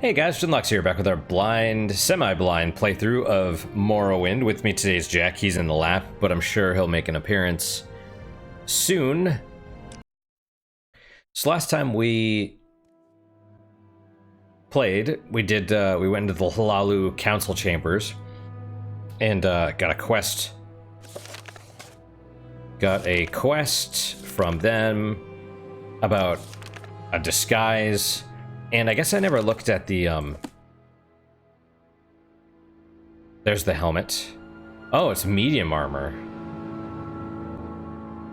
Hey guys, Jinlux here, back with our blind, semi-blind playthrough of Morrowind. With me today is Jack. He's in the lab, but I'm sure he'll make an appearance soon. So last time we played, we went into the Hlaalu council chambers and got a quest. Got a quest from them about a disguise. And I guess I never looked at the, there's the helmet. Oh, it's medium armor.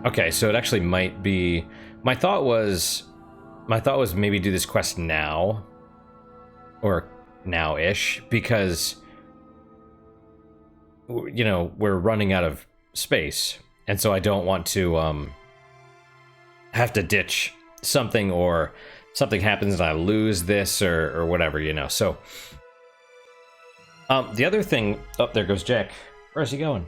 Okay, so it actually might be... My thought was maybe do this quest now. Or now-ish, because, you know, we're running out of space. And so I don't want to, have to ditch something or... something happens and I lose this or whatever, you know. So, the other thing... Oh, there goes Jack. Where's he going?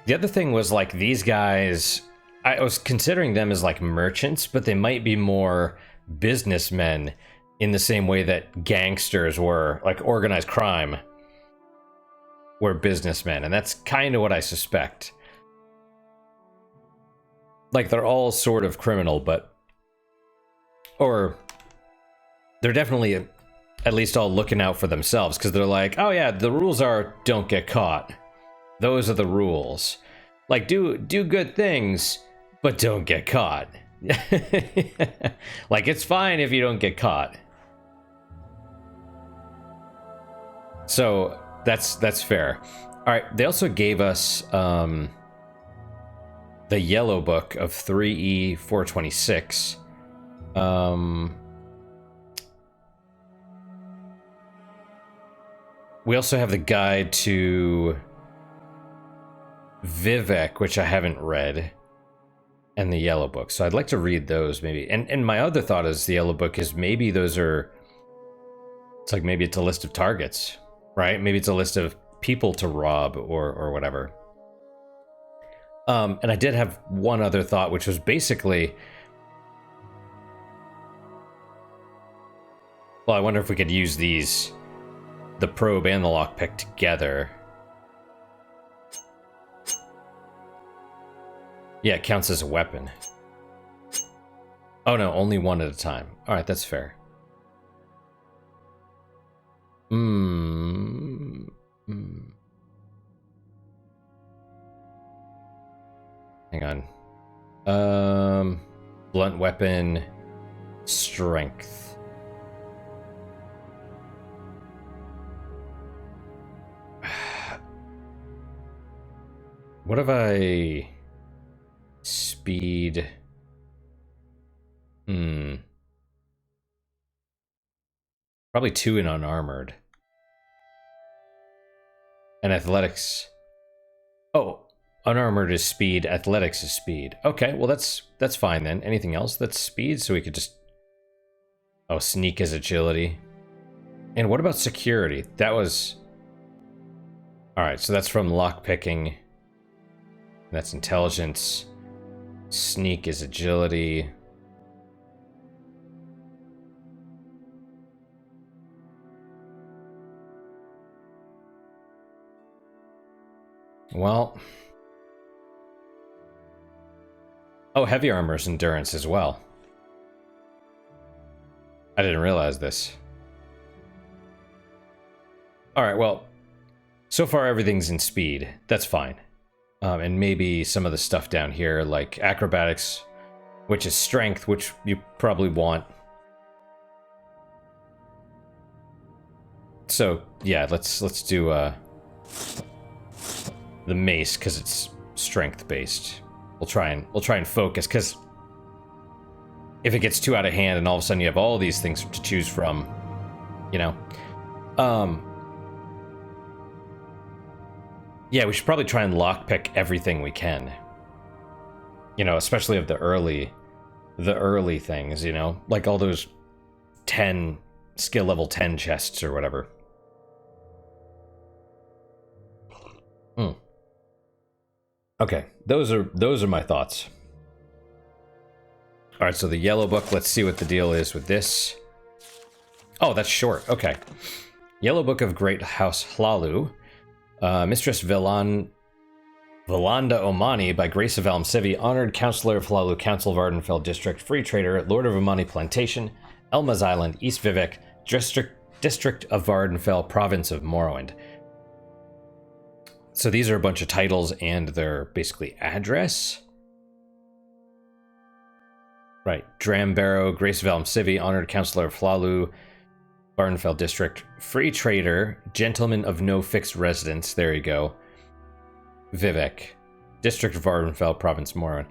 The other thing was, like, these guys... I was considering them as, like, merchants, but they might be more businessmen in the same way that gangsters were, like, organized crime were businessmen. And that's kind of what I suspect. Like, they're all sort of criminal, but... Or they're definitely at least all looking out for themselves, because they're like, oh yeah, the rules are don't get caught. Those are the rules. Like, do good things, but don't get caught. Like, it's fine if you don't get caught. So that's fair. All right, they also gave us the yellow book of 3E 426. We also have the guide to Vivec, which I haven't read, and the yellow book. So I'd like to read those maybe. And my other thought is the yellow book is maybe those are... It's like maybe it's a list of targets, right? Maybe it's a list of people to rob or whatever. And I did have one other thought, which was basically... Well, I wonder if we could use these, the probe and the lockpick together. Yeah, it counts as a weapon. Oh no, only one at a time. Alright, that's fair. Hang on. Blunt weapon, strength. What if I... Speed... Probably 2 in unarmored. And athletics... Oh, unarmored is speed, athletics is speed. Okay, well that's fine then. Anything else that's speed? So we could just... Oh, sneak is agility. And what about security? That was... Alright, so that's from lockpicking. That's intelligence. Sneak is agility. Well. Oh, heavy armor is endurance as well. I didn't realize this. Alright, well. So far everything's in speed. That's fine. And maybe some of the stuff down here, like acrobatics, which is strength, which you probably want. So yeah, let's do the mace because it's strength based. We'll try and focus, because if it gets too out of hand and all of a sudden you have all these things to choose from, you know. Yeah, we should probably try and lockpick everything we can. You know, especially of the early things, you know? Like all those 10, skill level 10 chests or whatever. Okay, those are my thoughts. Alright, so the yellow book, let's see what the deal is with this. Oh, that's short. Okay. Yellow Book of Great House Hlaalu. Mistress Vallanda Omani, by grace of Almsivi, honored Councillor of Hlaalu Council of Ardenfell District, Free Trader, Lord of Omani Plantation, Elma's Island, East Vivec, District of Vardenfell, Province of Morrowind. So these are a bunch of titles and their basically address. Right. Drambarrow, Grace of Almsivi, honored Councillor of Hlaalu, Vardenfell District, Free Trader, Gentleman of No Fixed Residence, there you go. Vivec, District of Vardenfell, Province Morrowind.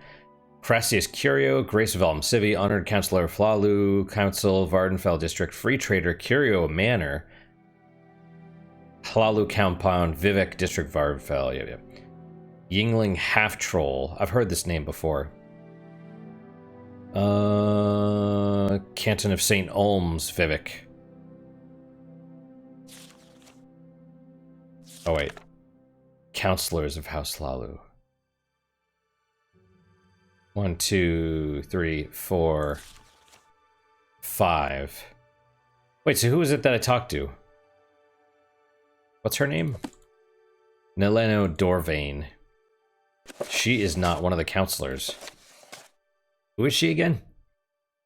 Crassius Curio, Grace of Almsivi, honored Councillor of Hlaalu, Council, Vardenfell District, Free Trader, Curio Manor, Hlaalu Compound, Vivec, District, Vardenfell. Yeah. Yingling Half Troll. I've heard this name before. Canton of St. Olms, Vivec. Oh wait. Counselors of House Hlaalu. 1, 2, 3, 4, 5. Wait, so who was it that I talked to? What's her name? Neleno Dorvain. She is not one of the counselors. Who is she again?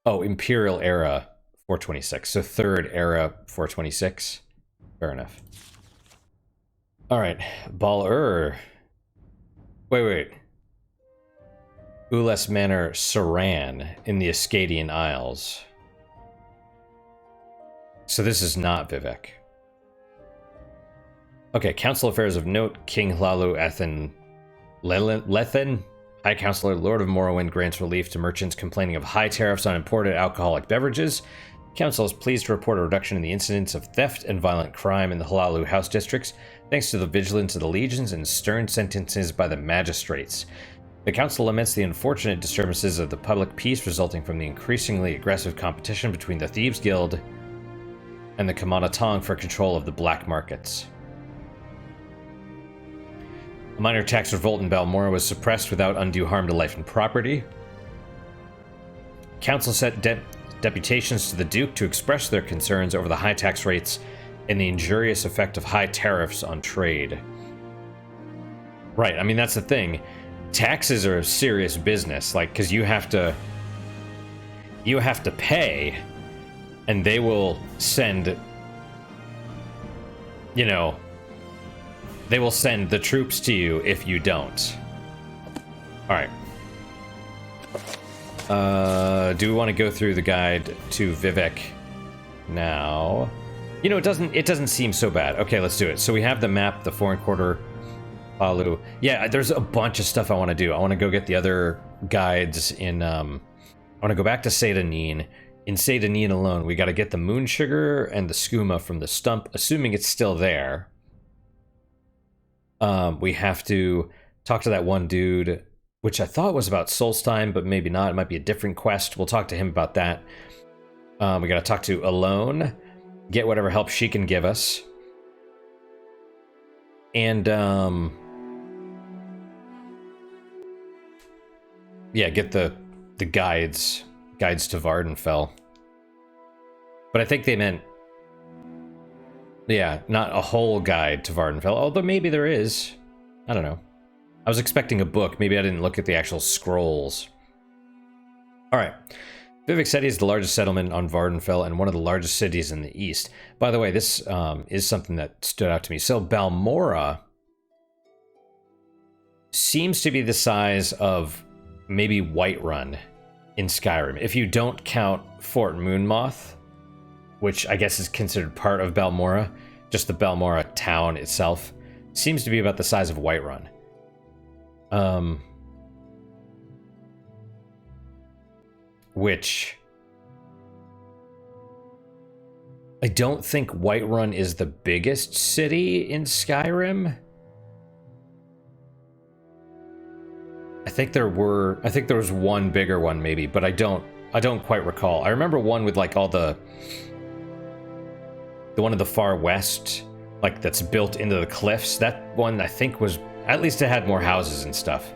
Oh, Imperial Era 426. So Third Era 426. Fair enough. Alright. Balur. Wait. Ules Manor, Saran, in the Ascadian Isles. So this is not Vivec. Okay, Council Affairs of Note, King Hlaalu Ethan Lethen, High Counselor, Lord of Morrowind, grants relief to merchants complaining of high tariffs on imported alcoholic beverages. Council is pleased to report a reduction in the incidence of theft and violent crime in the Hlaalu House districts, thanks to the vigilance of the legions and stern sentences by the magistrates. The Council laments the unfortunate disturbances of the public peace resulting from the increasingly aggressive competition between the Thieves Guild and the Kamana Tong for control of the black markets. A minor tax revolt in Balmora was suppressed without undue harm to life and property. Council sent deputations to the Duke to express their concerns over the high tax rates and the injurious effect of high tariffs on trade. Right, I mean, that's the thing. Taxes are a serious business, like, because you have to pay, and they will send, you know, they will send the troops to you if you don't. Alright. Do we want to go through the guide to Vivec now? You know, it doesn't seem so bad. Okay, let's do it. So we have the map, the foreign quarter, Hlaalu. Yeah, there's a bunch of stuff I want to do. I want to go get the other guides in, I want to go back to Seyda-Neen. In Seyda-Neen alone, we got to get the moon sugar and the skooma from the stump, assuming it's still there. We have to talk to that one dude, which I thought was about Solstheim, but maybe not. It might be a different quest. We'll talk to him about that. We got to talk to Alone, get whatever help she can give us. And, yeah, get the guides to Vardenfell. But I think they meant, yeah, not a whole guide to Vardenfell, although maybe there is. I don't know. I was expecting a book. Maybe I didn't look at the actual scrolls. Alright. Vivec City is the largest settlement on Vardenfell and one of the largest cities in the east. By the way, this is something that stood out to me. So Balmora seems to be the size of maybe Whiterun in Skyrim. If you don't count Fort Moonmoth, which I guess is considered part of Balmora, just the Balmora town itself, seems to be about the size of Whiterun. Which I don't think Whiterun is the biggest city in Skyrim. I think there was one bigger one maybe, but I don't quite recall. I remember one with like all the one in the far west, like that's built into the cliffs. That one I think was, at least it had more houses and stuff.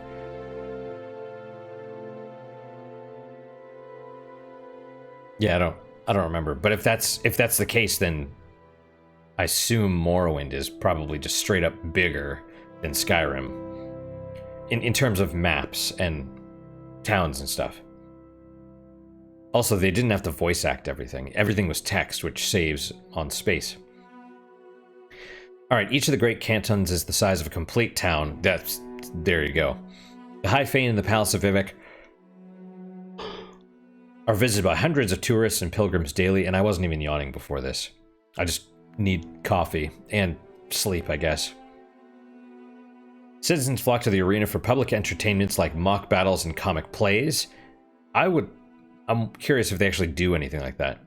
Yeah, I don't remember. But if that's the case, then I assume Morrowind is probably just straight up bigger than Skyrim in terms of maps and towns and stuff. Also, they didn't have to voice act everything. Everything was text, which saves on space. All right, each of the great cantons is the size of a complete town. There you go. The High Fane and the Palace of Vivec are visited by hundreds of tourists and pilgrims daily, and I wasn't even yawning before this. I just need coffee and sleep, I guess. Citizens flock to the arena for public entertainments like mock battles and comic plays. I'm curious if they actually do anything like that.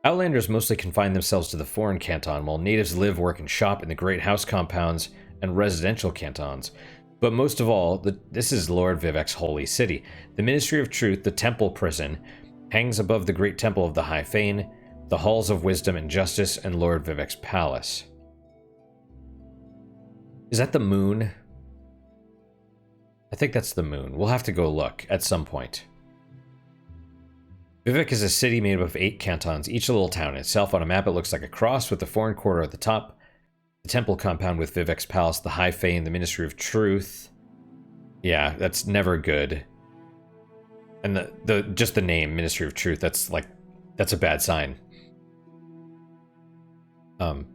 Outlanders mostly confine themselves to the foreign canton, while natives live, work, and shop in the great house compounds and residential cantons. But most of all, this is Lord Vivec's holy city. The Ministry of Truth, the Temple Prison, hangs above the great temple of the High Fane, the halls of wisdom and justice, and Lord Vivec's palace. Is that the moon? I think that's the moon. We'll have to go look at some point. Vivec is a city made up of 8 cantons, each a little town itself. On a map, it looks like a cross with the foreign quarter at the top. The temple compound with Vivec's palace, the High Fane, the Ministry of Truth. Yeah, that's never good. And just the name, Ministry of Truth, that's a bad sign. And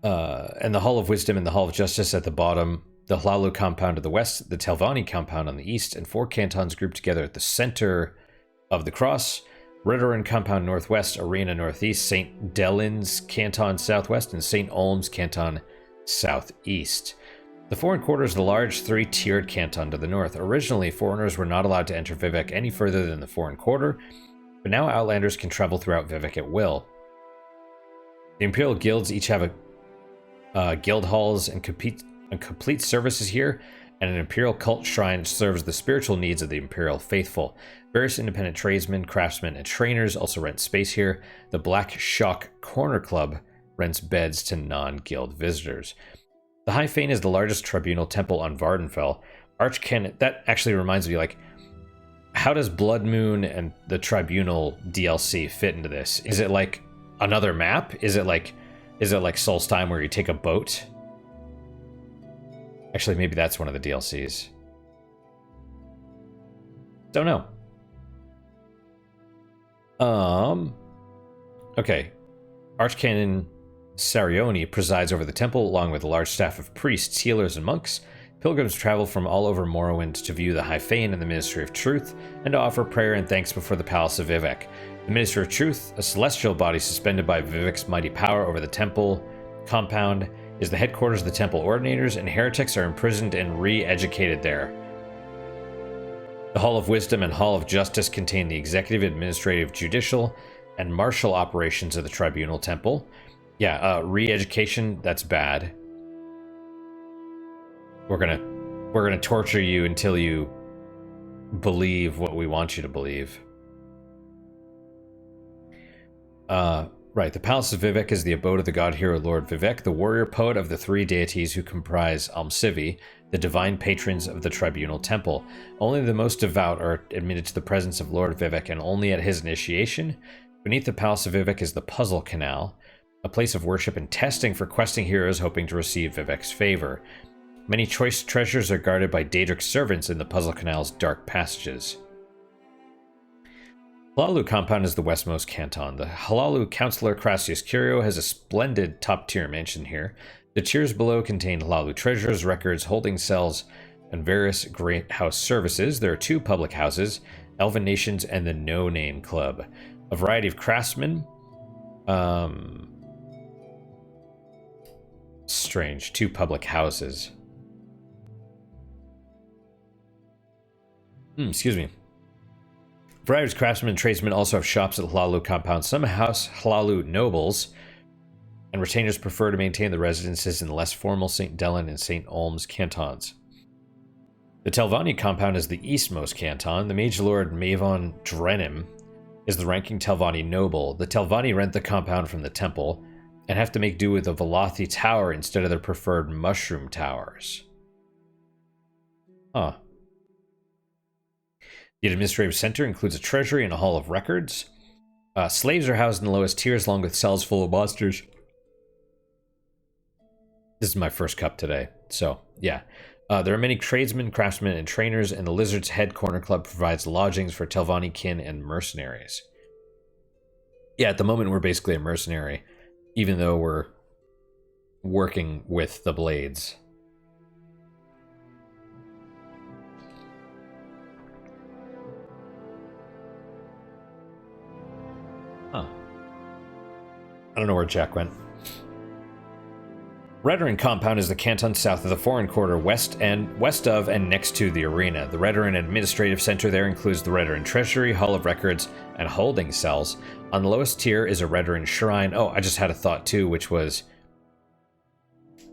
the Hall of Wisdom and the Hall of Justice at the bottom. The Hlaalu compound to the west, the Telvanni compound on the east, and 4 cantons grouped together at the center of the cross. Ridoran compound northwest, Arena northeast, St. Delins canton southwest, and St. Olm's canton southeast. The foreign quarter is the large 3-tiered canton to the north. Originally, foreigners were not allowed to enter Vivec any further than the foreign quarter, but now Outlanders can travel throughout Vivec at will. The Imperial guilds each have guild halls and complete services here, and an Imperial cult shrine serves the spiritual needs of the Imperial faithful. Various independent tradesmen, craftsmen, and trainers also rent space here. The Black Shock Corner Club rents beds to non-guild visitors. The High Fane is the largest tribunal temple on Vardenfell. Archcanon, that actually reminds me, like, how does Blood Moon and the Tribunal DLC fit into this? Is it like another map? Is it like Solstheim where you take a boat? Actually, maybe that's one of the DLCs. Don't know. Okay. Archcanon Sarioni presides over the temple along with a large staff of priests, healers, and monks. Pilgrims travel from all over Morrowind to view the High Fane and the Ministry of Truth, and to offer prayer and thanks before the Palace of Vivec. The Ministry of Truth, a celestial body suspended by Vivec's mighty power over the temple compound, is the headquarters of the temple ordinators, and heretics are imprisoned and re-educated there. The Hall of Wisdom and Hall of Justice contain the executive, administrative, judicial, and martial operations of the Tribunal Temple. Yeah, re-education, that's bad. We're gonna torture you until you believe what we want you to believe. Right, the Palace of Vivec is the abode of the god-hero Lord Vivec, the warrior poet of the 3 deities who comprise Almsivi, the divine patrons of the Tribunal Temple. Only the most devout are admitted to the presence of Lord Vivec, and only at his initiation. Beneath the Palace of Vivec is the Puzzle Canal, a place of worship and testing for questing heroes hoping to receive Vivec's favor. Many choice treasures are guarded by Daedric's servants in the Puzzle Canal's dark passages. Hlaalu compound is the westmost canton. The Hlaalu Councillor Crassius Curio has a splendid top-tier mansion here. The tiers below contain Hlaalu treasures, records, holding cells, and various great house services. There are 2 public houses, Elven Nations and the No Name Club. A variety of craftsmen. Strange. 2 public houses. Excuse me. Various craftsmen and tradesmen also have shops at the Hlaalu compound. Some House Hlaalu nobles and retainers prefer to maintain the residences in the less formal St. Delin and St. Olm's cantons. The Telvanni compound is the eastmost canton. The Mage Lord Mavon Drenim is the ranking Telvanni noble. The Telvanni rent the compound from the temple and have to make do with the Velothi Tower instead of their preferred mushroom towers. Huh. The administrative center includes a treasury and a hall of records. Slaves are housed in the lowest tiers along with cells full of monsters. This is my first cup today, so yeah. There are many tradesmen, craftsmen, and trainers, and the Lizard's Head Corner Club provides lodgings for Telvanni kin and mercenaries. Yeah, at the moment we're basically a mercenary, even though we're working with the blades. Huh. I don't know where Jack went. Redoran Compound is the canton south of the Foreign Quarter, west of and next to the arena. The Redoran administrative center there includes the Redoran Treasury, Hall of Records, and holding cells. On the lowest tier is a Redoran Shrine. Oh, I just had a thought too, which was...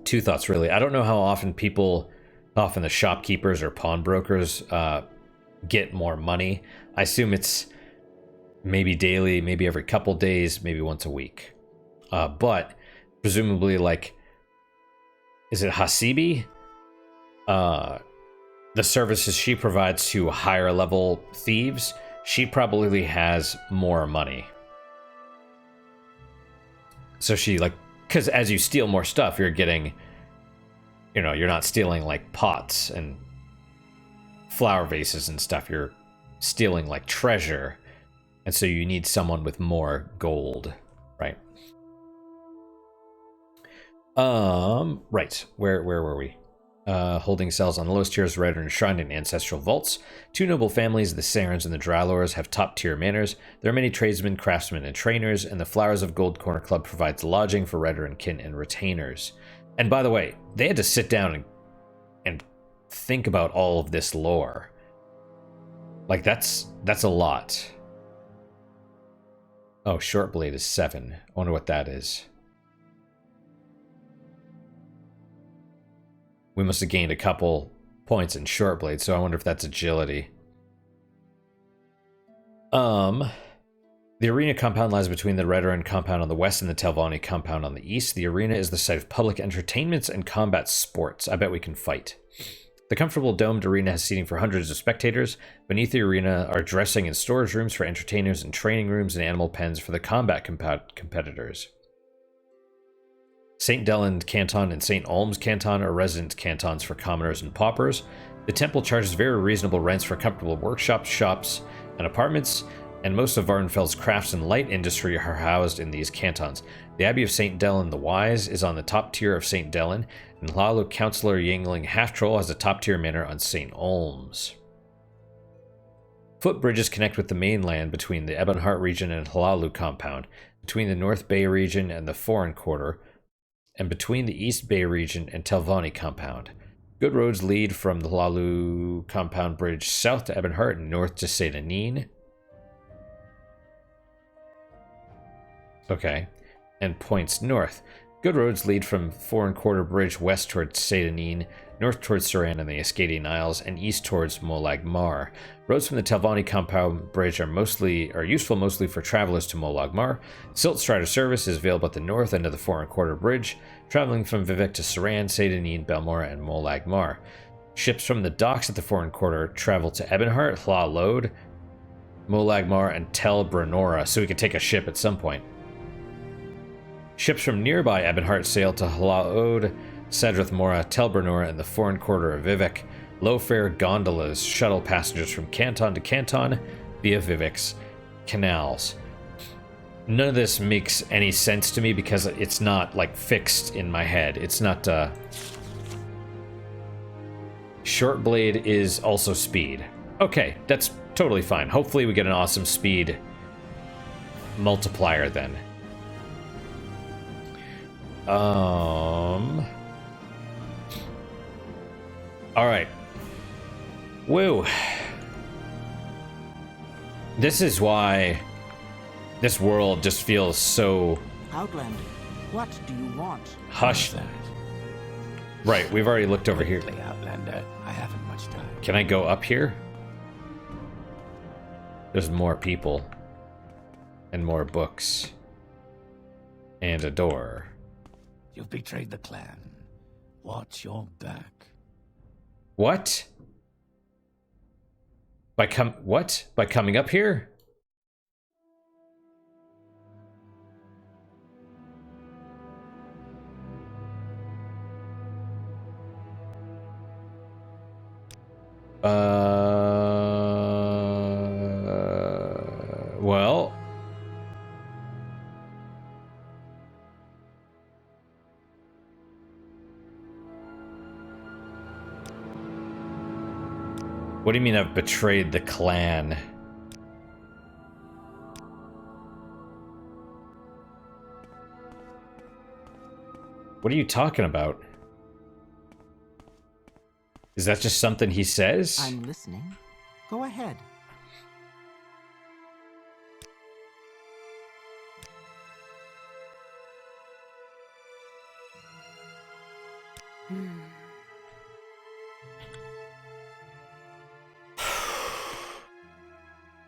two thoughts really. I don't know how often the shopkeepers or pawnbrokers get more money. I assume it's maybe daily, maybe every couple days, maybe once a week. But presumably, like, is it Hasibi? The services she provides to higher level thieves, she probably has more money. So she, like, because as you steal more stuff, you're getting, you know, you're not stealing like pots and flower vases and stuff. You're stealing like treasure. And so you need someone with more gold, right? Right. Where were we? Holding cells on the lowest tiers, Redoran enshrined in ancestral vaults. Two noble families, the Sarans and the Drylors, have top-tier manors. There are many tradesmen, craftsmen, and trainers, and the Flowers of Gold Corner Club provides lodging for Redoran kin and retainers. And by the way, they had to sit down and think about all of this lore. Like, that's a lot. Oh, Shortblade is 7. I wonder what that is. We must have gained a couple points in Shortblade, so I wonder if that's agility. The arena compound lies between the Redoran compound on the west and the Telvanni compound on the east. The arena is the site of public entertainments and combat sports. I bet we can fight. The comfortable domed arena has seating for hundreds of spectators. Beneath the arena are dressing and storage rooms for entertainers and training rooms and animal pens for the combat competitors. St. Delin Canton and St. Olms Canton are resident cantons for commoners and paupers. The temple charges very reasonable rents for comfortable workshops, shops, and apartments, and most of Vardenfell's crafts and light industry are housed in these cantons. The Abbey of St. Delin the Wise is on the top tier of St. Delin, and Hlaalu Councillor Yingling Half-Troll has a top-tier manor on St. Olms. Footbridges connect with the mainland between the Ebonheart region and Hlaalu compound, between the North Bay region and the Foreign Quarter, and between the East Bay region and Telvanni compound. Good roads lead from the Hlaalu compound bridge south to Ebonheart and north to Saint Anine. Okay. And points north. Good roads lead from Foreign Quarter Bridge west towards Saint Anine, north towards Suran and the Ascadian Isles, and east towards Molag Mar. Roads from the Telvanni compound bridge are useful mostly for travelers to Molag Mar. Silt Strider service is available at the north end of the Foreign Quarter Bridge, traveling from Vivec to Suran, Saint Anine, Belmora, and Molag Mar. Ships from the docks at the Foreign Quarter travel to Ebonheart, Hlaalu, Molag Mar, and Tel Brenora, so we could take a ship at some point. Ships from nearby Ebonheart sail to Hlaalu, Sadrath Mora, Tel Brenora, and the Foreign Quarter of Vivec. Low-fare gondolas shuttle passengers from canton to canton via Vivec's canals. None of this makes any sense to me because it's not, like, fixed in my head. It's not, Shortblade is also speed. Okay, that's totally fine. Hopefully we get an awesome speed multiplier then. All right. Woo. This is why this world just feels so... Outlander, what do you want? Hushed. Right, we've already looked over here. Outlander, I haven't much time. Can I go up here? There's more people. And more books. And a door. You've betrayed the clan. Watch your back. What? By coming up here? Well. What do you mean I've betrayed the clan? What are you talking about? Is that just something he says? I'm listening. Go ahead.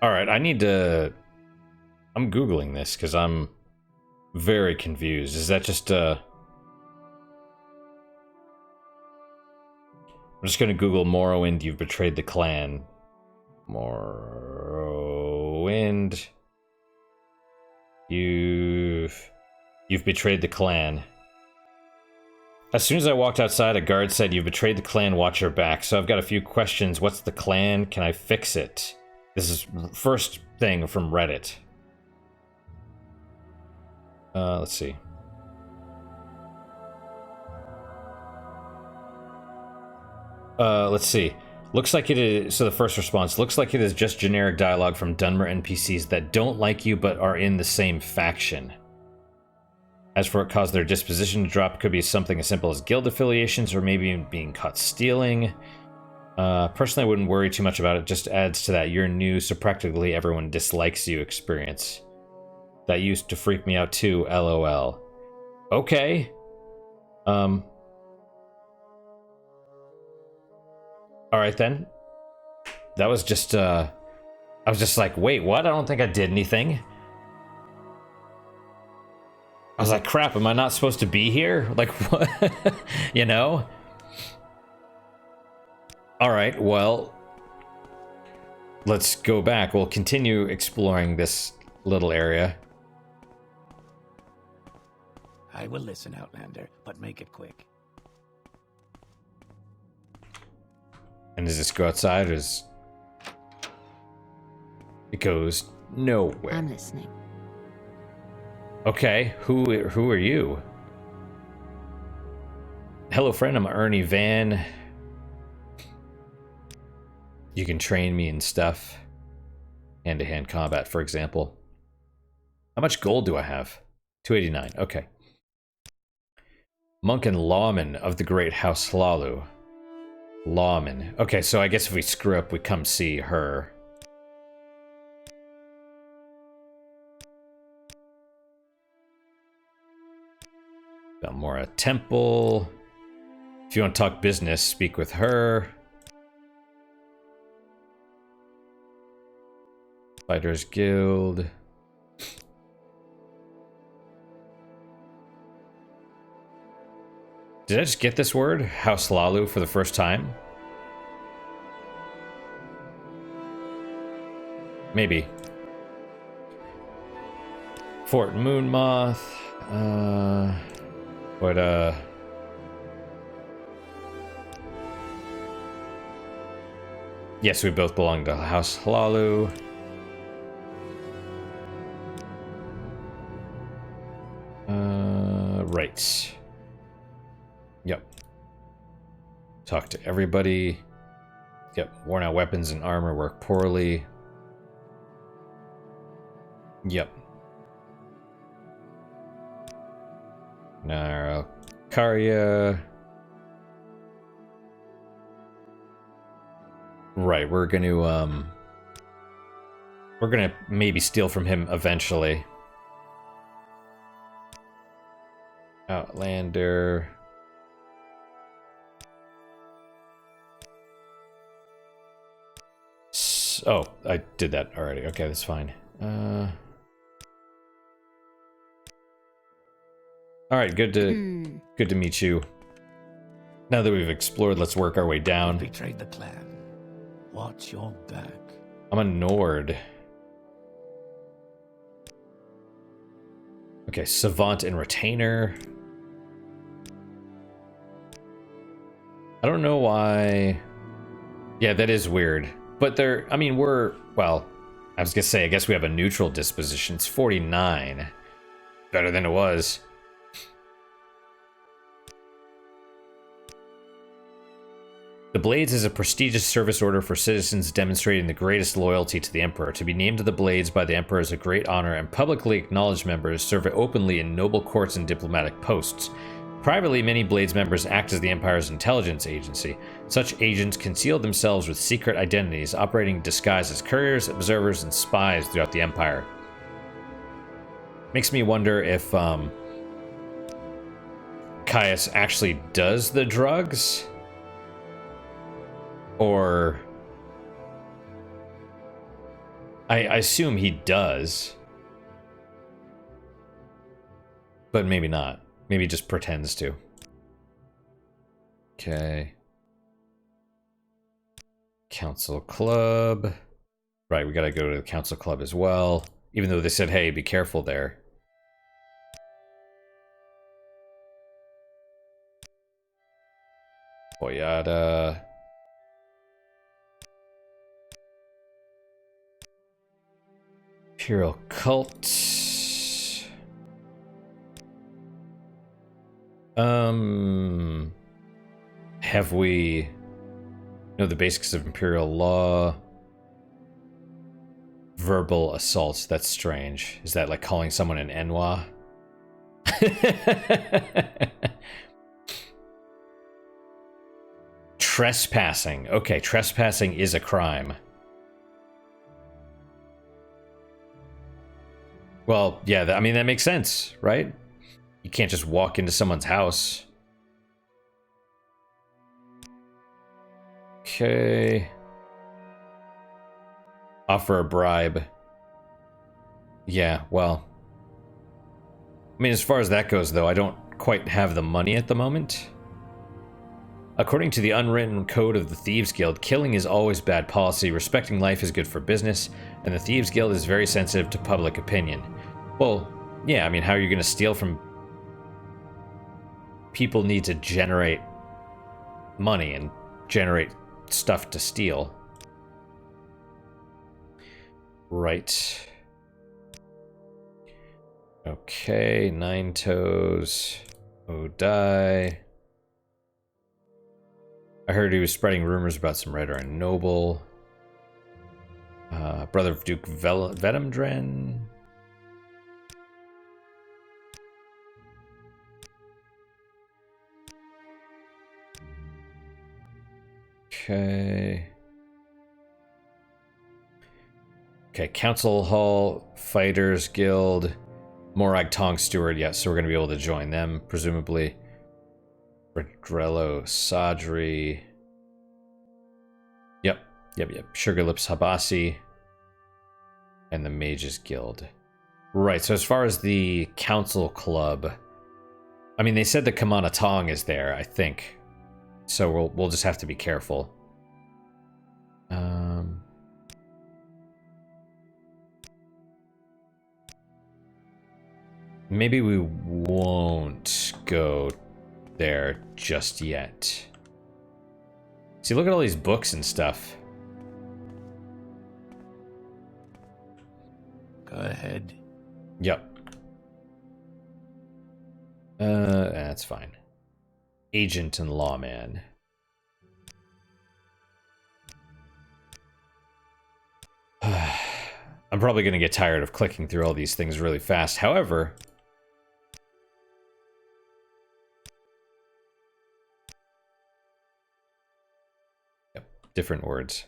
All right, I need to... I'm Googling this because I'm very confused. Is that just, I'm just going to Google Morrowind, you've betrayed the clan. Morrowind. You've betrayed the clan. As soon as I walked outside, a guard said, "You've betrayed the clan, watch your back." So I've got a few questions. What's the clan? Can I fix it? This is first thing from Reddit. Let's see. Let's see. Looks like it is, so the first response, looks like it is just generic dialogue from Dunmer NPCs that don't like you but are in the same faction. As for what caused their disposition to drop, it could be something as simple as guild affiliations or maybe being caught stealing. Personally, I wouldn't worry too much about it. Just adds to that "you're new, so practically everyone dislikes you" experience. That used to freak me out too, LOL. Okay. Alright then. That was just, I was just like, wait, what? I don't think I did anything. I was like, crap, am I not supposed to be here? Like, what? You know? Alright, well, let's go back. We'll continue exploring this little area. I will listen, Outlander, but make it quick. And does this go outside, or is... It goes nowhere. I'm listening. Okay, who are you? Hello, friend, I'm Ernie Van. You can train me and stuff. Hand-to-hand combat, for example. How much gold do I have? 289, okay. Monk and lawman of the great House Hlaalu. Lawman. Okay, so I guess if we screw up, we come see her. Belmora Temple. If you want to talk business, speak with her. Fighters Guild. Did I just get this word? House Hlaalu for the first time? Maybe. Fort Moonmoth. Yes, we both belong to House Hlaalu. Right. Yep. Talk to everybody. Yep. Worn out weapons and armor work poorly. Yep. Narakaria. Right, we're gonna maybe steal from him eventually. Outlander. Oh, I did that already. Okay, that's fine. All right, good to meet you. Now that we've explored, let's work our way down. Betrayed the clan. Watch your back. I'm a Nord. Okay, Savant and Retainer. I don't know why Yeah, that is weird. But they're, I mean, well, I was gonna say, I guess we have a neutral disposition. It's 49. Better than it was. The Blades is a prestigious service order for citizens demonstrating the greatest loyalty to the Emperor. To be named to the Blades by the Emperor is a great honor, and publicly acknowledged members serve openly in noble courts and diplomatic posts. Privately, many Blades members act as the Empire's intelligence agency. Such agents conceal themselves with secret identities, operating disguised as couriers, observers, and spies throughout the Empire. Makes me wonder if Caius actually does the drugs, or I assume he does, but maybe not. Maybe he just pretends to. Okay. Council Club. Right, we gotta go to the Council Club as well. Even though they said, hey, be careful there. Boyada. Imperial Cult. Have we know the basics of Imperial law? Verbal assaults, that's strange. Is that like calling someone an Enwa? Trespassing. Okay, trespassing is a crime. Well, yeah, I mean, that makes sense, right? You can't just walk into someone's house. Okay. Offer a bribe. Yeah, well. I mean, as far as that goes, though, I don't quite have the money at the moment. According to the unwritten code of the Thieves Guild, killing is always bad policy, respecting life is good for business, and the Thieves Guild is very sensitive to public opinion. Well, yeah, I mean, how are you going to steal from... People need to generate money and generate stuff to steal. Right. Okay, Nine Toes. Odai. I heard he was spreading rumors about some Red Iron Noble. Brother of Duke Vetemdren. Okay. Okay, Council Hall, Fighters Guild, Morag Tong Steward, yes, so we're going to be able to join them, presumably. Redrello Sadri. Yep. Sugar Lips Habasi. And the Mages Guild. Right, so as far as the Council Club, I mean, they said the Kamana Tong is there, I think. So we'll just have to be careful. Maybe we won't go there just yet. See, look at all these books and stuff. Go ahead. Yep. That's fine. Agent and Lawman. I'm probably going to get tired of clicking through all these things really fast. However... Yep, different words.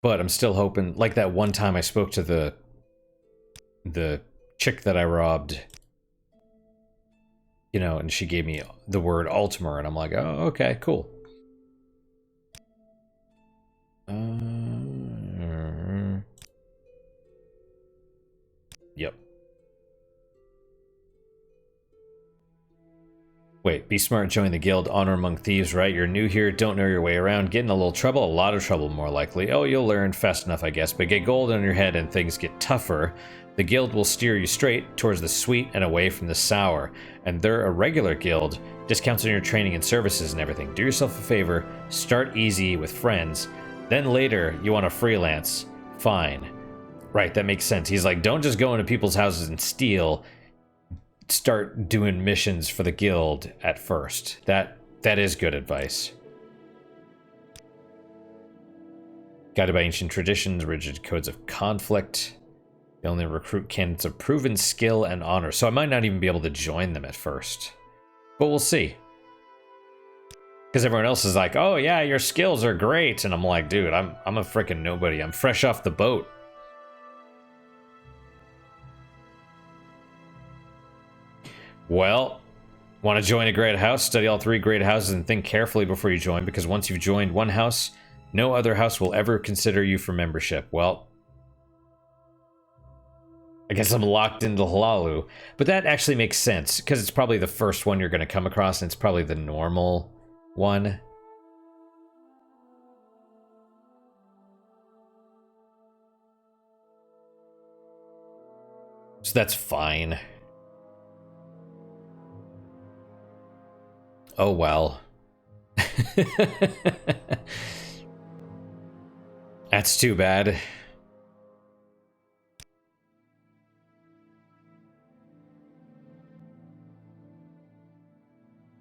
But I'm still hoping... Like that one time I spoke to the chick that I robbed... You know, and she gave me the word Altimer, and I'm like, oh, okay, cool. Yep. Wait, be smart, join the guild, honor among thieves, right? You're new here, don't know your way around, get in a little trouble, a lot of trouble more likely. Oh, you'll learn fast enough, I guess, but get gold on your head and things get tougher. The guild will steer you straight towards the sweet and away from the sour. And they're a regular guild, discounts on your training and services and everything. Do yourself a favor, start easy with friends, then later you want to freelance. Fine. Right, that makes sense. He's like, don't just go into people's houses and steal. Start doing missions for the guild at first. That is good advice. Guided by ancient traditions, rigid codes of conflict. They only recruit candidates of proven skill and honor. So I might not even be able to join them at first. But we'll see. Because everyone else is like, oh yeah, your skills are great. And I'm like, dude, I'm a freaking nobody. I'm fresh off the boat. Well, want to join a great house? Study all 3 great houses and think carefully before you join, because once you've joined one house, no other house will ever consider you for membership. Well, I guess I'm locked into Hlaalu, but that actually makes sense, because it's probably the first one you're going to come across, and it's probably the normal one. So that's fine. Oh, well. That's too bad.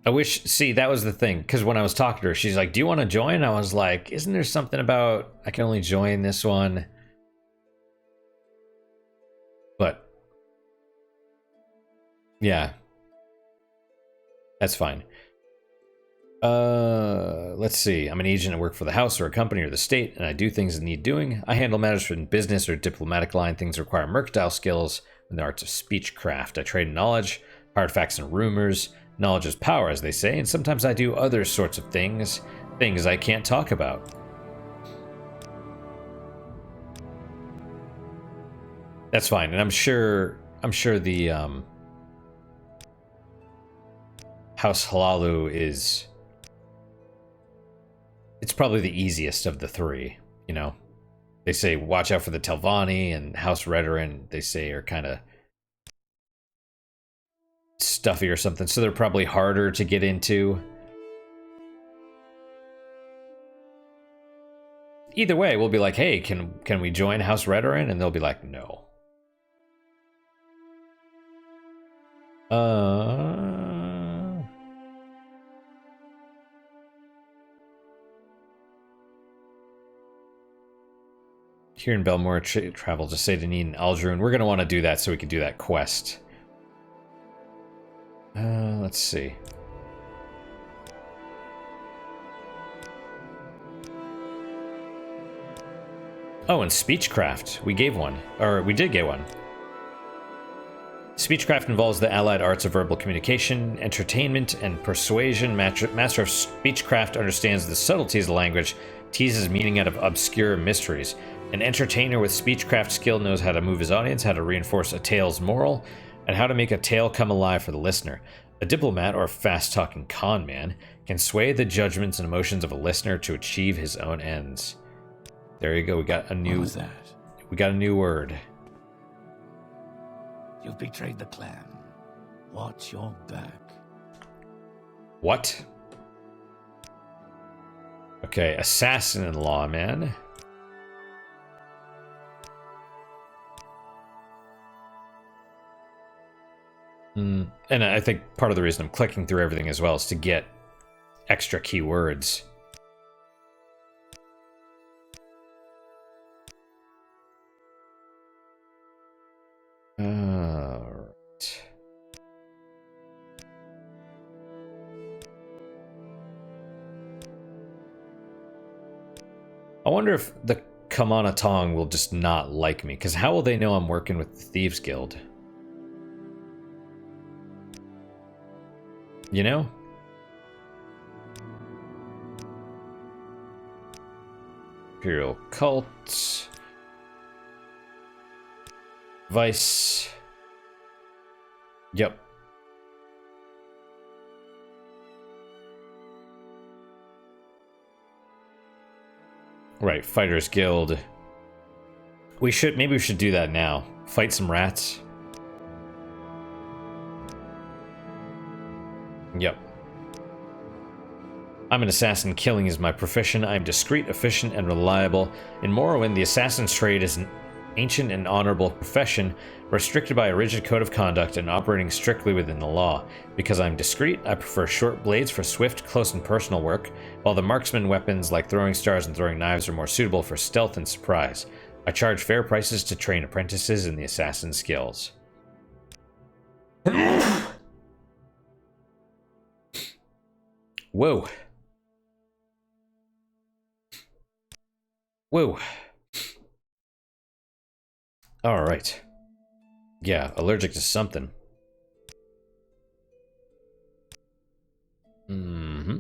I wish, see, that was the thing, because when I was talking to her, she's like, do you want to join? I was like, isn't there something about I can only join this one? But, yeah. That's fine. Let's see. I'm an agent. I work for the house or a company or the state, and I do things that need doing. I handle matters in business or diplomatic line. Things require mercantile skills and the arts of speechcraft. I trade knowledge, hard facts, and rumors. Knowledge is power, as they say, and sometimes I do other sorts of things I can't talk about. That's fine, and I'm sure the House Hlaalu is... It's probably the easiest of the 3, you know? They say watch out for the Telvanni, and House Redoran, they say, are kind of stuffy or something, so they're probably harder to get into. Either way, we'll be like, hey, can we join House Redoran? And they'll be like, no. Here in Belmore, travel to Satanin and Aldrun. We're going to want to do that so we can do that quest. Let's see. Oh, and Speechcraft. We gave one. Or, we did get one. Speechcraft involves the allied arts of verbal communication, entertainment, and persuasion. Master of Speechcraft understands the subtleties of the language, teases meaning out of obscure mysteries. An entertainer with Speechcraft skill knows how to move his audience, how to reinforce a tale's moral, and how to make a tale come alive for the listener. A diplomat, or fast-talking con man, can sway the judgments and emotions of a listener to achieve his own ends. There you go. We got a new. What was that? We got a new word. You've betrayed the clan. Watch your back. What? Okay, assassin-in-law, man. And I think part of the reason I'm clicking through everything as well is to get extra keywords. Alright. I wonder if the Kamana Tong will just not like me, because how will they know I'm working with the Thieves Guild? You know? Imperial Cult. Vice. Yep. Right, Fighters Guild. Maybe we should do that now. Fight some rats. Yep. I'm an assassin. Killing is my profession. I am discreet, efficient, and reliable. In Morrowind, the assassin's trade is an ancient and honorable profession, restricted by a rigid code of conduct and operating strictly within the law. Because I'm discreet, I prefer short blades for swift, close, and personal work, while the marksman weapons like throwing stars and throwing knives are more suitable for stealth and surprise. I charge fair prices to train apprentices in the assassin skills. Whoa. Whoa. Alright. Yeah, allergic to something. Mm-hmm.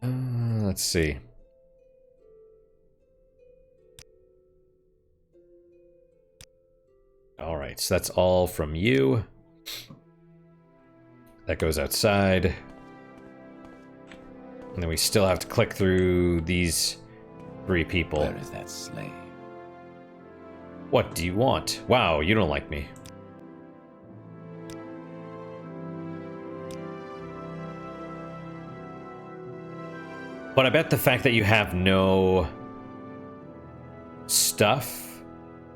Let's see. Alright, so that's all from you. That goes outside. And then we still have to click through these 3 people. Where is that slave? What do you want? Wow, you don't like me. But I bet the fact that you have no stuff,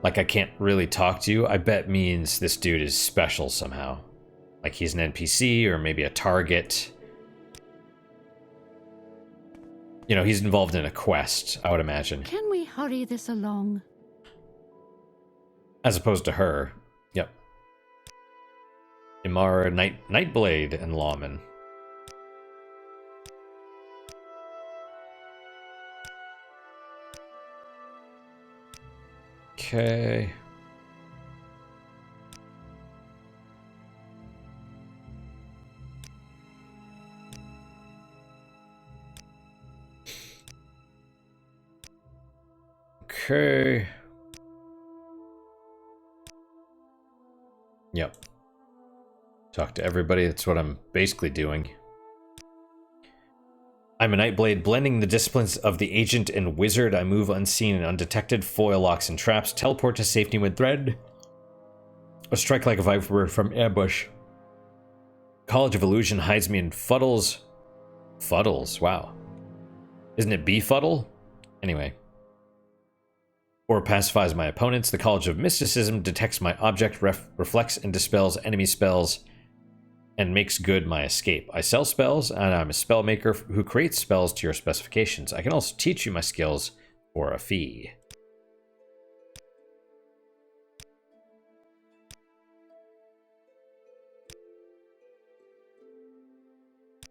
like I can't really talk to you, I bet means this dude is special somehow. Like he's an NPC or maybe a target. You know, he's involved in a quest, I would imagine. Can we hurry this along? As opposed to her. Yep. Imara, Nightblade, and Lawman. Okay. Okay. Yep. Talk to everybody. That's what I'm basically doing. I'm a Nightblade, blending the disciplines of the agent and wizard. I move unseen and undetected, foil locks and traps, teleport to safety when threatened, or strike like a viper from ambush. College of Illusion hides me in fuddles. Fuddles, wow. Isn't it befuddle? Anyway. Or pacifies my opponents. The College of Mysticism detects my object, reflects and dispels enemy spells, and makes good my escape. I sell spells, and I'm a spell maker who creates spells to your specifications. I can also teach you my skills for a fee.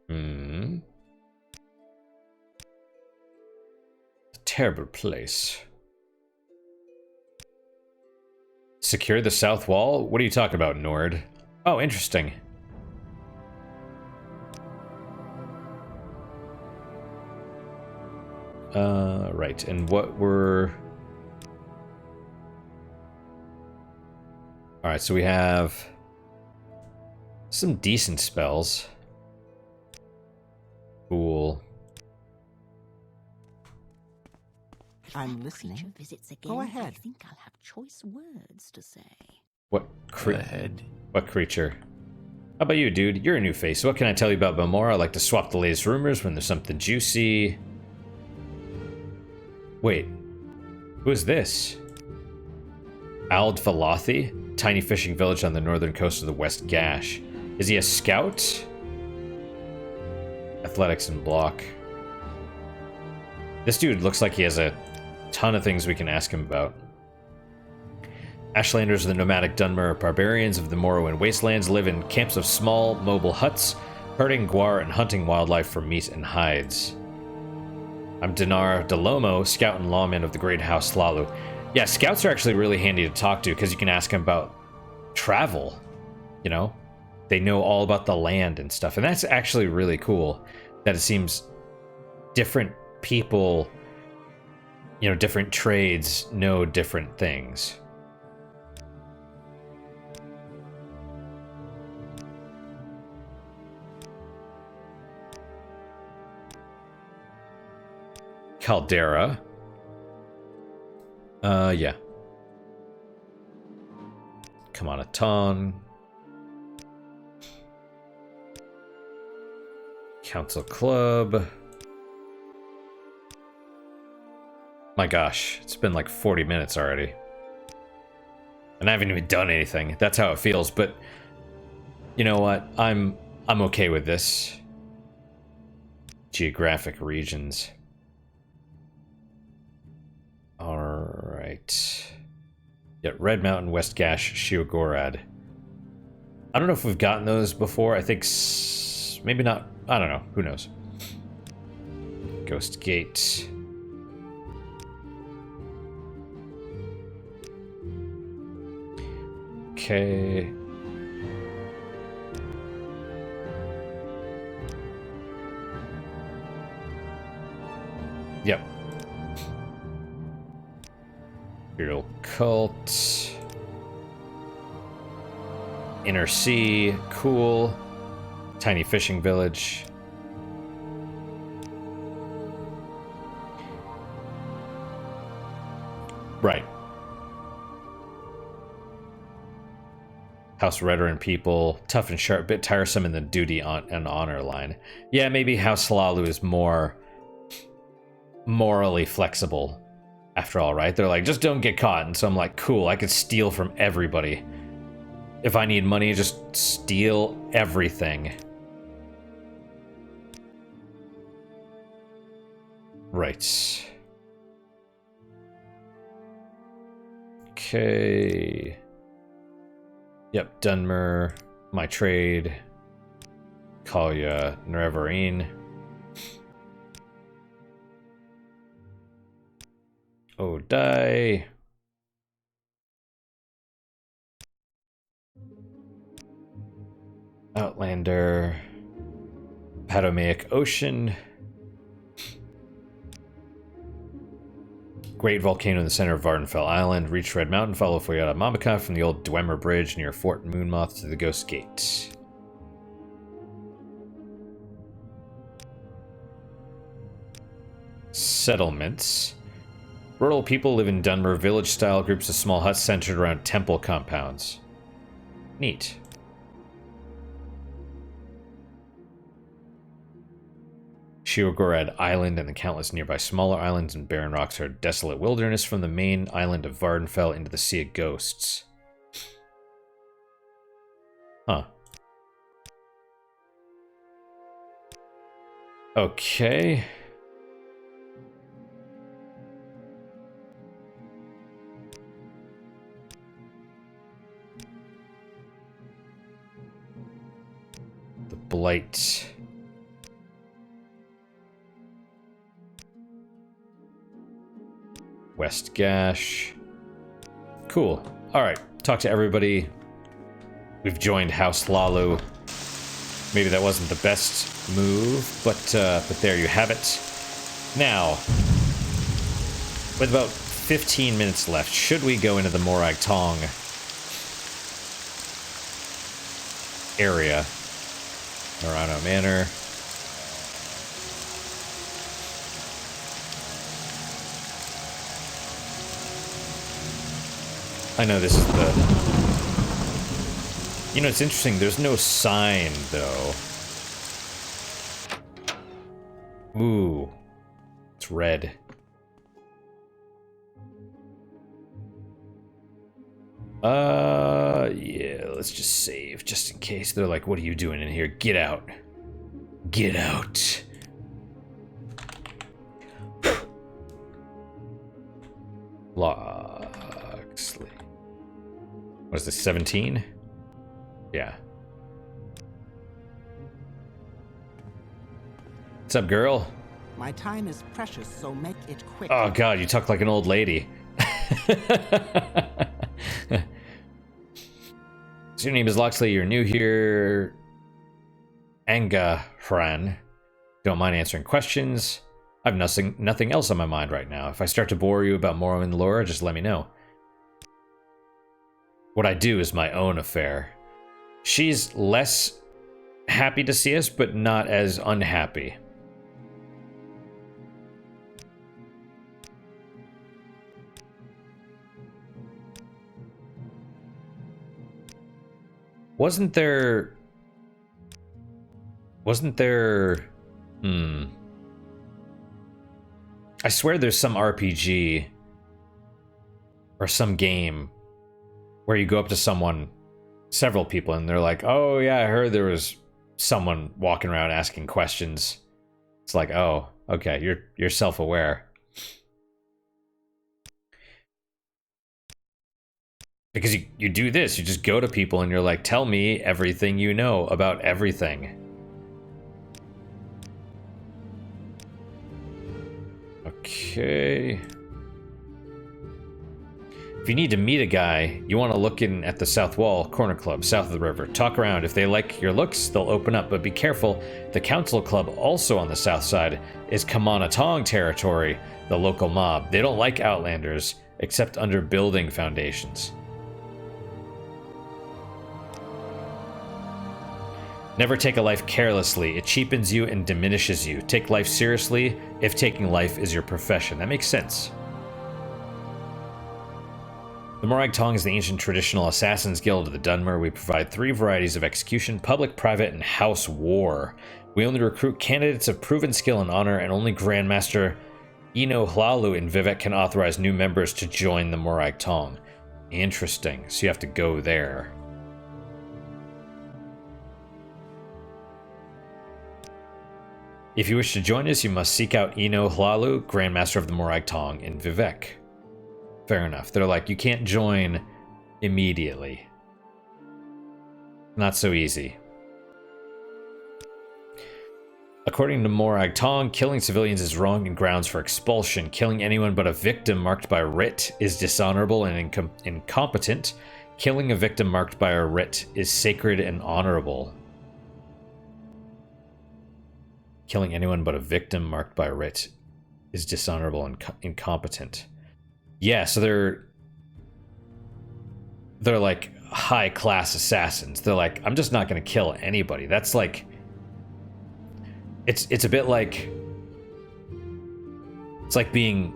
A terrible place. Secure the south wall? What are you talking about, Nord? Oh, interesting. Right, and what were... Alright, so we have some decent spells. Cool. I'm listening. Go ahead. I think I'll have choice words to say. What Go ahead. What creature? How about you, dude? You're a new face. What can I tell you about Bamora? I like to swap the latest rumors when there's something juicy. Wait. Who is this? Ald Valathi? Tiny fishing village on the northern coast of the West Gash. Is he a scout? Athletics and block. This dude looks like he has a ton of things we can ask him about. Ashlanders are the nomadic Dunmer barbarians of the Morrowind wastelands, live in camps of small, mobile huts, herding guar and hunting wildlife for meat and hides. I'm Dinar Delomo, scout and lawman of the great House Hlaalu. Yeah, scouts are actually really handy to talk to because you can ask them about travel, you know? They know all about the land and stuff, and that's actually really cool that it seems different people, you know, different trades know different things. Caldera. Yeah. Come on, a ton. Council Club. My gosh, it's been like 40 minutes already. And I haven't even done anything. That's how it feels, but you know what? I'm okay with this. Geographic regions. Alright. Yeah, Red Mountain, West Gash, Shiogorad. I don't know if we've gotten those before. I think maybe not. I don't know. Who knows? Ghost Gate. Okay. Yep. Imperial Cult. Inner Sea. Cool. Tiny fishing village. Right. House Redoran people. Tough and sharp. Bit tiresome in the duty and honor line. Yeah, maybe House Hlaalu is more morally flexible. After all, right? They're like, just don't get caught. And so I'm like, cool, I could steal from everybody. If I need money, just steal everything. Right. Okay. Yep, Dunmer. My trade. Kalya Nerevarine. Odai. Outlander. Padomaic Ocean. Great volcano in the center of Vardenfell Island. Reach Red Mountain. Follow Foyada Mamaka from the old Dwemer Bridge near Fort Moonmoth to the Ghost Gate. Settlements. Rural people live in Dunmer village-style groups of small huts centered around temple compounds. Neat. Shiogorad Island and the countless nearby smaller islands and barren rocks are a desolate wilderness from the main island of Vardenfell into the Sea of Ghosts. Huh. Okay. The Blight. West Gash. Cool. Alright, talk to everybody. We've joined House Hlaalu. Maybe that wasn't the best move, but there you have it. Now, with about 15 minutes left, should we go into the Morag Tong area? Murano Manor. I know this is the... You know, it's interesting, there's no sign, though. Ooh. It's red. Yeah, let's just save, just in case. They're like, what are you doing in here? Get out. Get out. Loxley. What is this, 17? Yeah. What's up, girl? My time is precious, so make it quick. Oh god, you talk like an old lady. So your name is Loxley, you're new here. Angahran. Don't mind answering questions. I have nothing else on my mind right now. If I start to bore you about Morrowind lore, just let me know. What I do is my own affair. She's less happy to see us, but not as unhappy. Wasn't there... I swear there's some RPG or some game where you go up to someone, several people, and they're like, oh yeah, I heard there was someone walking around asking questions. It's like, oh, okay, you're self-aware. Because you do this, you just go to people and you're like, tell me everything you know about everything. Okay. If you need to meet a guy, you want to look in at the South Wall Corner Club, south of the river. Talk around. If they like your looks, they'll open up, but be careful. The Council Club, also on the south side, is Morag Tong territory, the local mob. They don't like Outlanders, except under building foundations. Never take a life carelessly. It cheapens you and diminishes you. Take life seriously if taking life is your profession. That makes sense. The Morag Tong is the ancient traditional assassins guild of the Dunmer. We provide 3 varieties of execution: public, private, and house war. We only recruit candidates of proven skill and honor, and only Grandmaster House Hlaalu in Vivec can authorize new members to join the Morag Tong. Interesting. So you have to go there. If you wish to join us, you must seek out House Hlaalu, Grandmaster of the Morag Tong in Vivec. Fair enough. They're like, you can't join immediately. Not so easy. According to Morag Tong, killing civilians is wrong and grounds for expulsion. Killing anyone but a victim marked by writ is dishonorable and incompetent. Killing a victim marked by a writ is sacred and honorable. Killing anyone but a victim marked by writ is dishonorable and incompetent. Yeah, so they're like high-class assassins. They're like, I'm just not going to kill anybody. That's like, it's a bit like, it's like being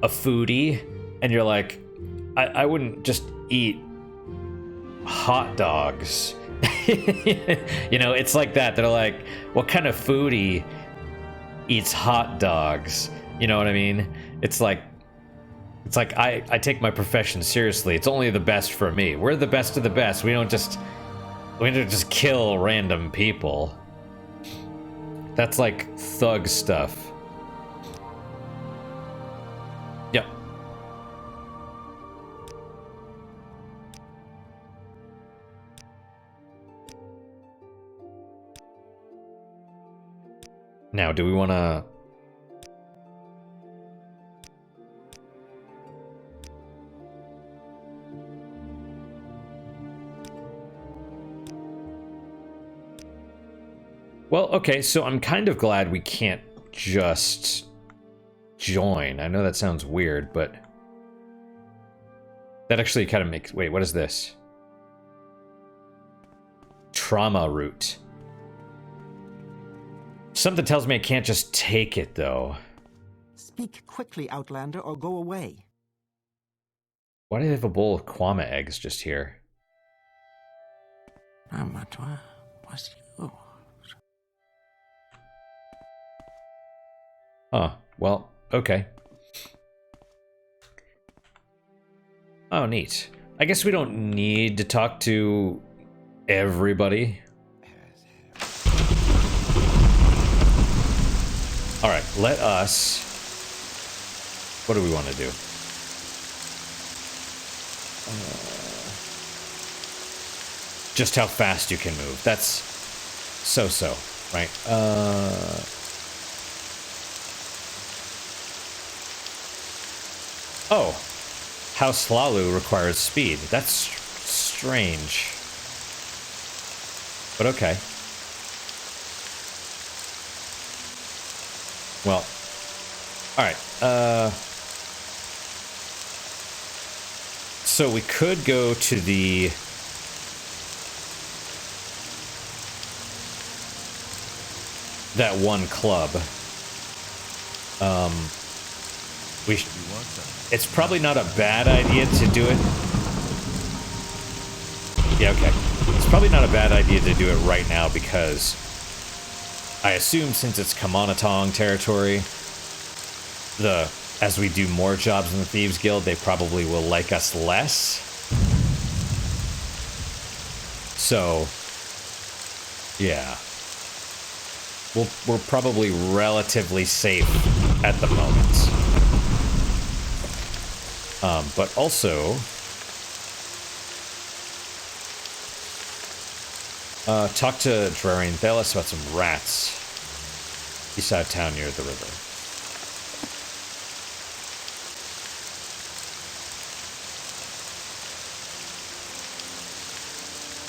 a foodie, and you're like, I wouldn't just eat hot dogs. You know, it's like that. They're like, what kind of foodie eats hot dogs? You know what I mean? It's like I take my profession seriously. It's only the best for me. We're the best of the best. We don't just kill random people. That's like thug stuff. Yep. Now, do we want to... Well, okay, so I'm kind of glad we can't just join. I know that sounds weird, but that actually kind of makes... Wait, what is this? Trauma root. Something tells me I can't just take it, though. Speak quickly, Outlander, or go away. Why do they have a bowl of kwama eggs just here? Huh, well, okay. Oh, neat. I guess we don't need to talk to everybody. Alright, let us... What do we want to do? Just how fast you can move. That's so-so, right? Oh, House Hlaalu requires speed. That's strange. But okay. Well, alright, so we could go to the... that one club. It's probably not a bad idea to do it. Yeah, okay. It's probably not a bad idea to do it right now because I assume since it's Kamonatong territory, as we do more jobs in the Thieves Guild, they probably will like us less. So, yeah. We're probably relatively safe at the moment. But also, talk to Drarian Thalos about some rats. East side of town near the river.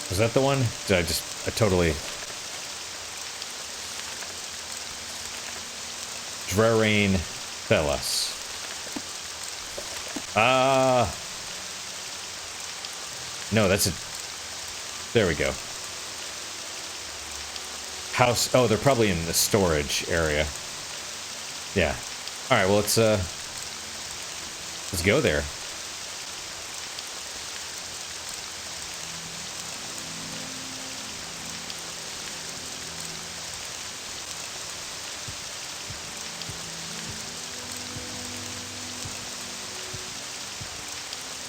Was that the one? Did I totally... Drarian Thalos. No, that's it. There we go. House. Oh, they're probably in the storage area. Yeah. All right. Well, let's go there.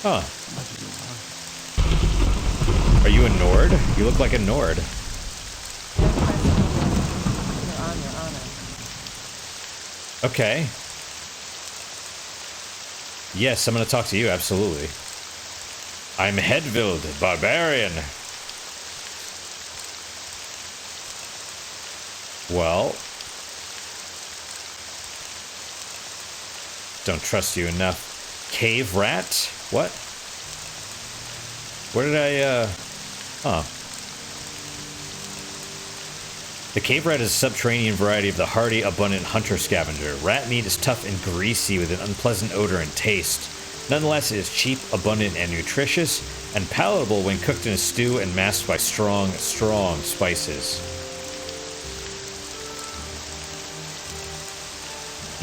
Huh. Are you a Nord? You look like a Nord. Okay. Yes, I'm going to talk to you, absolutely. I'm Hedvild, barbarian. Well. Don't trust you enough. Cave rat? What? Where did I, huh. The cave rat is a subterranean variety of the hardy, abundant hunter-scavenger. Rat meat is tough and greasy with an unpleasant odor and taste. Nonetheless, it is cheap, abundant, and nutritious, and palatable when cooked in a stew and masked by strong, strong spices.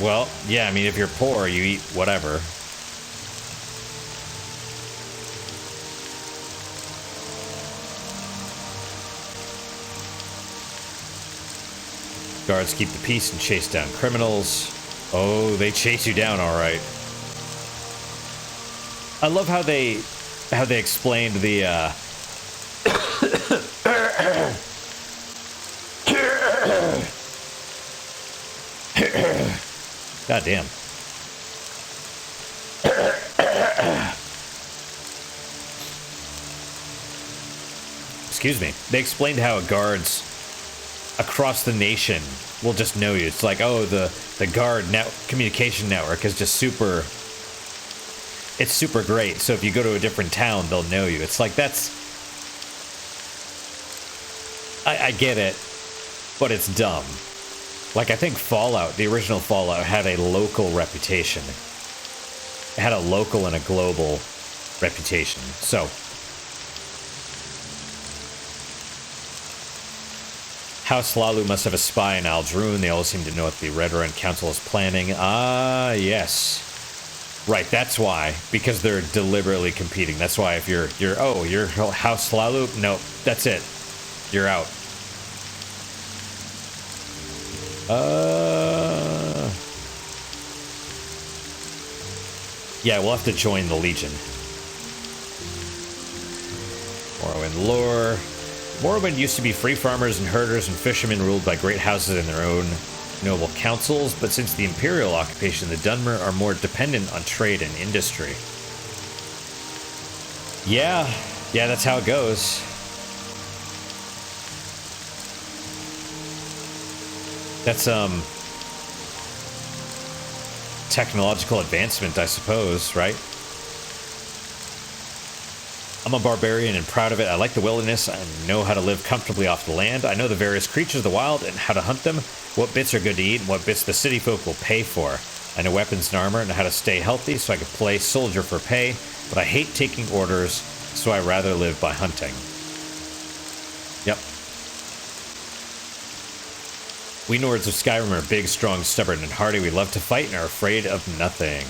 Well, yeah, I mean, if you're poor, you eat whatever. Guards keep the peace and chase down criminals. Oh, they chase you down, all right. I love how they explained the God damn. Excuse me. They explained how guards across the nation will just know you. It's like, oh, the guard communication network is just super... It's super great. So if you go to a different town, they'll know you. It's like, that's... I get it, but it's dumb. Like, I think Fallout, the original Fallout, had a local reputation. It had a local and a global reputation. So... House Hlaalu must have a spy in Aldrune. They all seem to know what the Red Run Council is planning. Ah, yes. Right, that's why. Because they're deliberately competing. That's why if you're House Hlaalu? No, that's it. You're out. Yeah, we'll have to join the Legion. Morrowind lore. Morrowind used to be free farmers and herders and fishermen ruled by great houses and their own noble councils, but since the Imperial occupation, the Dunmer are more dependent on trade and industry. Yeah, that's how it goes. That's, technological advancement, I suppose, right? I'm a barbarian and proud of it. I like the wilderness. I know how to live comfortably off the land. I know the various creatures of the wild and how to hunt them, what bits are good to eat, and what bits the city folk will pay for. I know weapons and armor and how to stay healthy so I can play soldier for pay, but I hate taking orders, so I rather live by hunting. Yep. We Nords of Skyrim are big, strong, stubborn, and hardy. We love to fight and are afraid of nothing.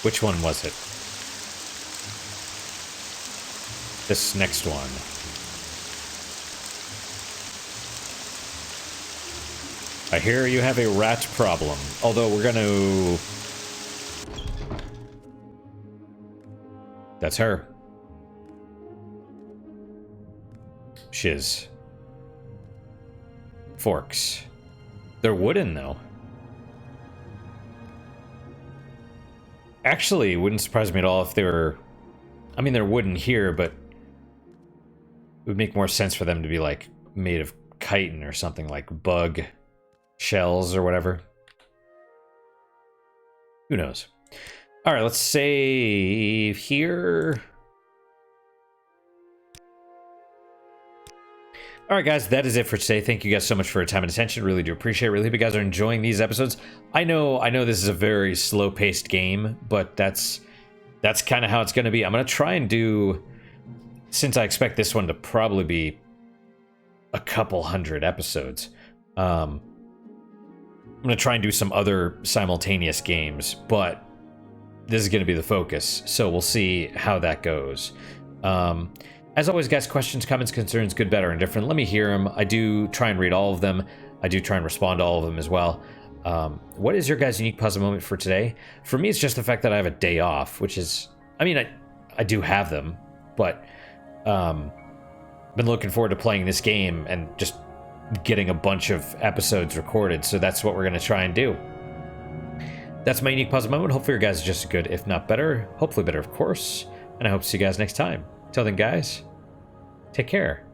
Which one was it? This next one. I hear you have a rat problem. Although we're gonna... That's her. Shiz. Forks. They're wooden, though. Actually, it wouldn't surprise me at all if they were... I mean, they're wooden here, but... It would make more sense for them to be, like, made of chitin or something, like bug shells or whatever. Who knows? Alright, let's save here. Alright guys, that is it for today. Thank you guys so much for your time and attention. Really do appreciate it. Really hope you guys are enjoying these episodes. I know this is a very slow-paced game, but that's kind of how it's going to be. I'm going to try and do, since I expect this one to probably be a couple hundred episodes, I'm going to try and do some other simultaneous games, but this is going to be the focus, so we'll see how that goes. As always, guys, questions, comments, concerns, good, better, and different, let me hear them. I do try and read all of them. I do try and respond to all of them as well. What is your guys' unique puzzle moment for today? For me, it's just the fact that I have a day off, which is, I mean, I do have them, but been looking forward to playing this game and just getting a bunch of episodes recorded, so that's what we're going to try and do. That's my unique puzzle moment. Hopefully your guys are just as good, if not better. Hopefully better, of course. And I hope to see you guys next time. Till then, guys, take care.